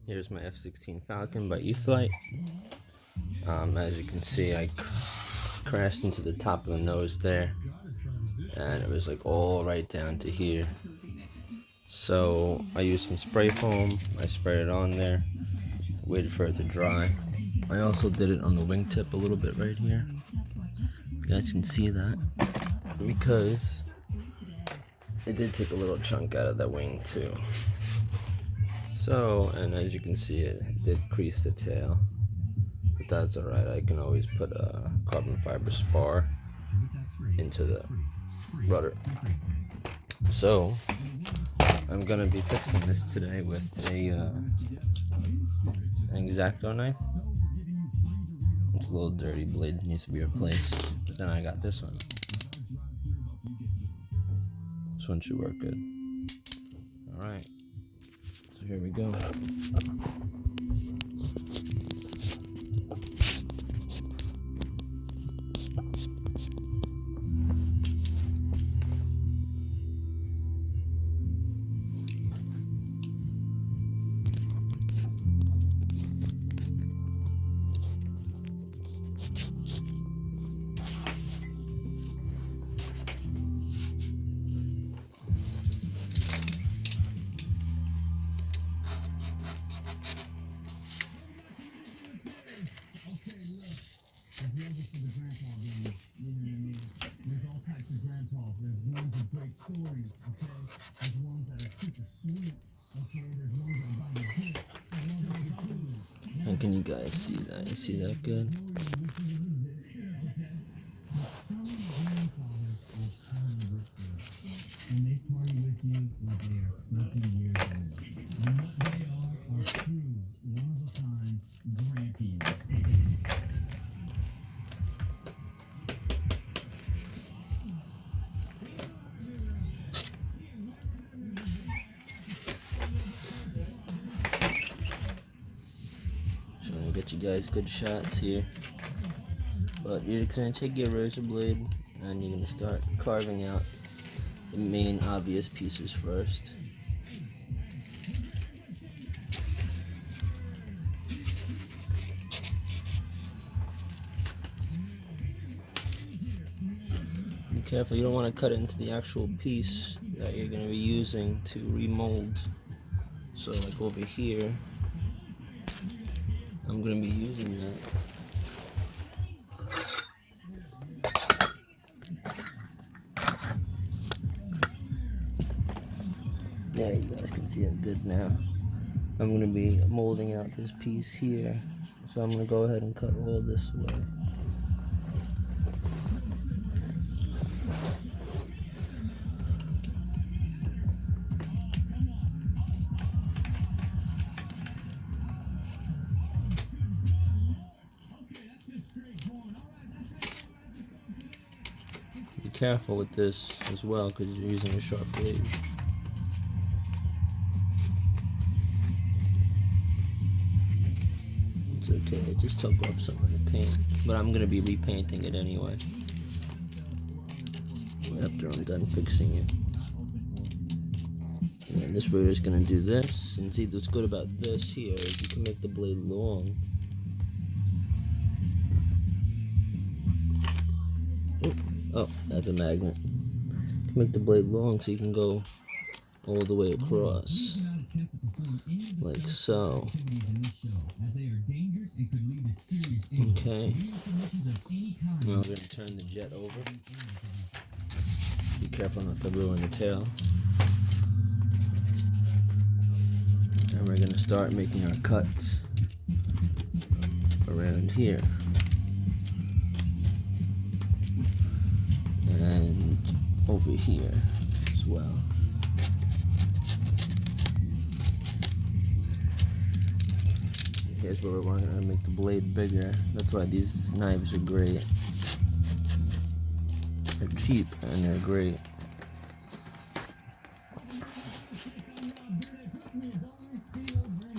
Here's my F-16 Falcon by Eflite. As you can see, I crashed into the top of the nose there, and it was like all right down to here. So I used some spray foam. I sprayed it on there, waited for it to dry. I also did it on the wingtip a little bit right here. You guys can see that because it did take a little chunk out of that wing too. So, and as you can see, it did crease the tail, but that's alright. I can always put a carbon fiber spar into the rudder. So I'm gonna be fixing this today with an X-Acto knife. It's a little dirty, blade needs to be replaced, but then I got this one. This one should work good. Alright, so here we go. There's all types of grandpas. There's ones with great stories, okay? There's ones that are super sweet, okay? There's ones that buy you gifts. There's ones that are cool. How can you guys see that? You see that good? And they party with you like they are 50 years old. And what they are true, one-of-a-kind grampies. Trying to get you guys good shots here. But you're gonna take your razor blade and you're gonna start carving out the main obvious pieces first. Be careful, you don't want to cut it into the actual piece that you're going to be using to remold. So like over here, I'm going to be using that. There, you guys can see it good now. I'm going to be molding out this piece here. So I'm going to go ahead and cut all this away. Be careful with this as well because you're using a sharp blade. It's okay, it just took off some of the paint, but I'm going to be repainting it anyway after I'm done fixing it. And this way, just going to do this, and see what's good about this here is you can make the blade long. Oh, that's a magnet. You can make the blade long so you can go all the way across, like so. Okay, now we're going to turn the jet over. Be careful not to ruin the tail. And we're going to start making our cuts around here. And over here as well. Here's where we're going to make the blade bigger. That's why these knives are great. They're cheap and they're great.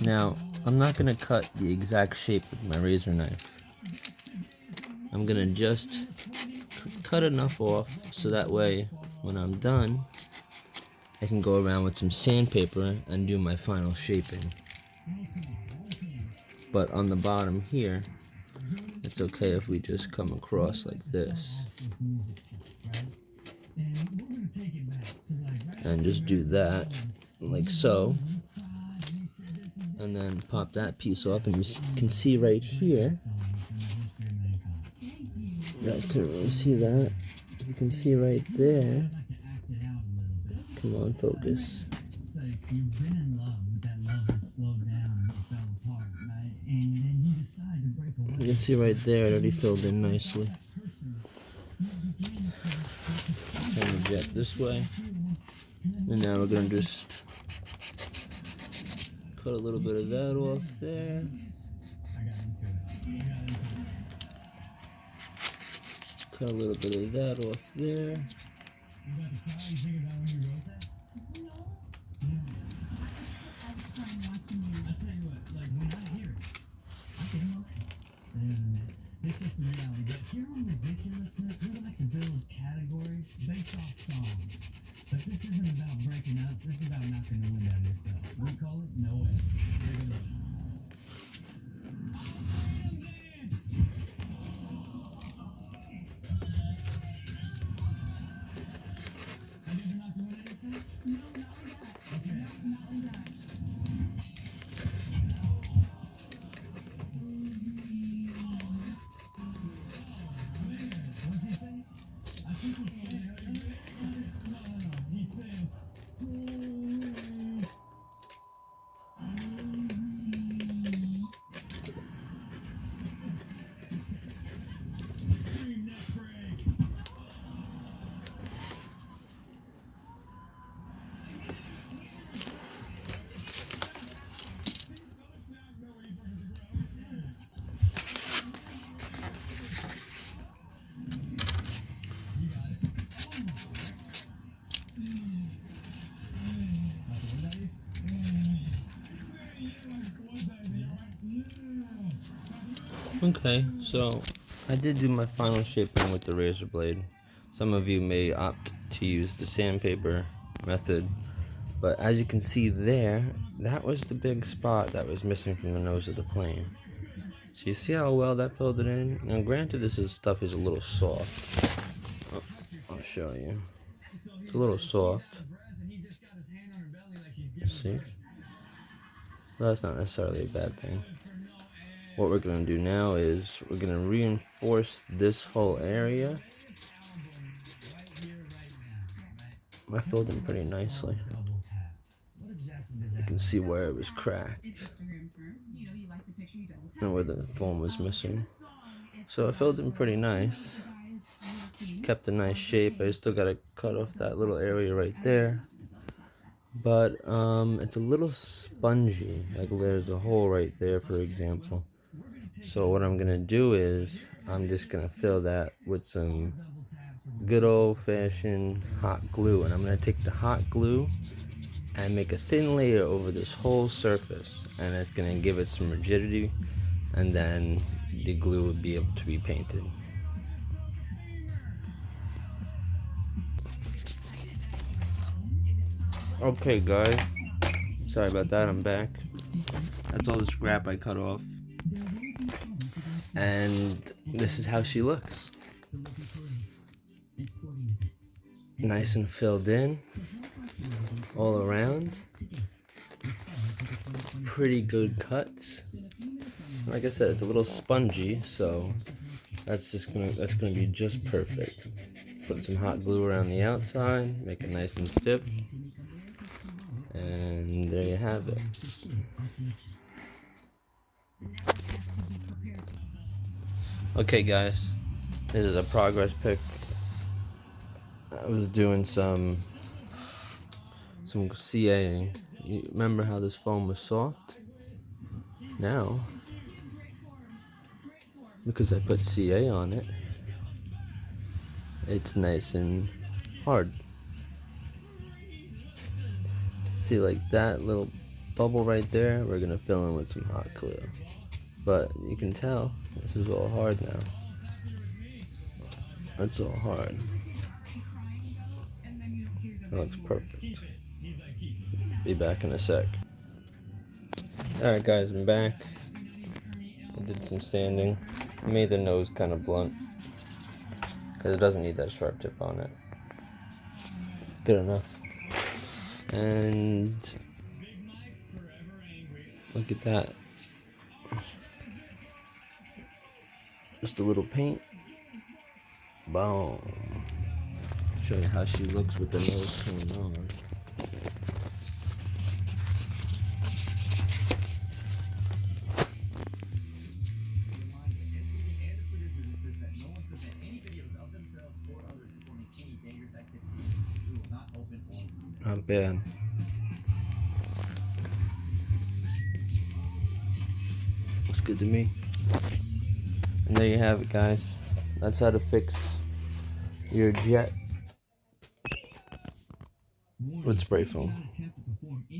Now, I'm not going to cut the exact shape with my razor knife. I'm going to just cut enough off so that way when I'm done I can go around with some sandpaper and do my final shaping. But on the bottom here, it's okay if we just come across like this. And just do that, like so. And then pop that piece off, and you can see right here. You guys couldn't really see that. You can see right there. Come on, focus. You've been in love, but that love has slowed down and it fell apart, right? And then you decide to break away. You can see right there, it already filled in nicely. Turn the jet this way. And now we're going to just cut a little bit of that off there. Cut a little bit of that off there. This is the reality, but here on Ridiculousness, we like to build categories based off songs. But this isn't about breaking up, this is about knocking the wind out of yourself. We call it No Way. Okay, so I did do my final shaping with the razor blade. Some of you may opt to use the sandpaper method, but as you can see there, that was the big spot that was missing from the nose of the plane. So you see how well that filled it in? Now granted, stuff is a little soft. I'll show you. It's a little soft. See? Well, that's not necessarily a bad thing. What we're going to do now is we're going to reinforce this whole area. I filled in pretty nicely. You can see where it was cracked and where the foam was missing. So I filled in pretty nice. Kept a nice shape. I still got to cut off that little area right there. But it's a little spongy. Like there's a hole right there, for example. So what I'm gonna do is I'm just gonna fill that with some good old-fashioned hot glue, and I'm gonna take the hot glue and make a thin layer over this whole surface, and it's gonna give it some rigidity, and then the glue will be able to be painted. Okay guys, sorry about that, I'm back. That's all the scrap I cut off. And this is how she looks. Nice and filled in all around. Pretty good cuts. Like I said, it's a little spongy, so that's gonna be just perfect. Put some hot glue around the outside, make it nice and stiff, and there you have it. Okay guys, this is a progress pic. I was doing some CAing. You remember how this foam was soft? Now, because I put CA on it, it's nice and hard. See, like that little bubble right there, we're gonna fill in with some hot glue. But you can tell this is all hard now. That's all hard. It looks perfect. Be back in a sec. Alright guys, I'm back. did some sanding. Made the nose kind of blunt because it doesn't need that sharp tip on it. Good enough. And look at that. Just a little paint. Boom. Show you how she looks with the nose coming on. Not bad. Looks good to me. And there you have it, guys. That's how to fix your jet with spray foam.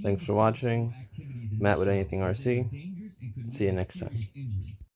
Thanks for watching. Matt with Anything RC. See you next time.